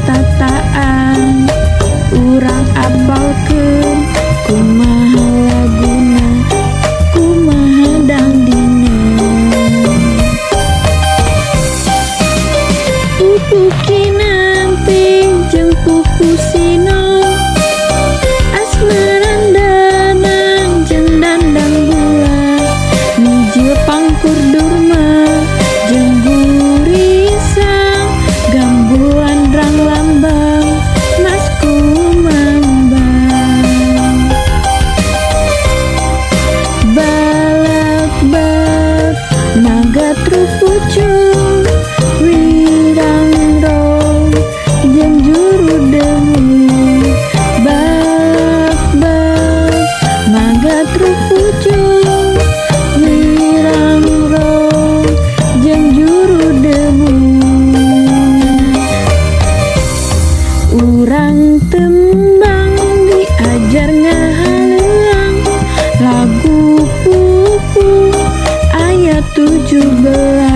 tataan urang apalkeun kumaha laguna kumaha dangdina. Pupu Kinanti jeung Pupu Sino asmarandanang jeung Dandang Bulan mijil pangkur durma jeung Gurisang gambuan rang lambang Mas Kumambang. Balak-balak naga trupucung wirangrong jeung juru demu. Balak-balak naga trupucung wirangrong jeung juru demu. Urang tembang diajar ngahalang lagu pupu ayat 17.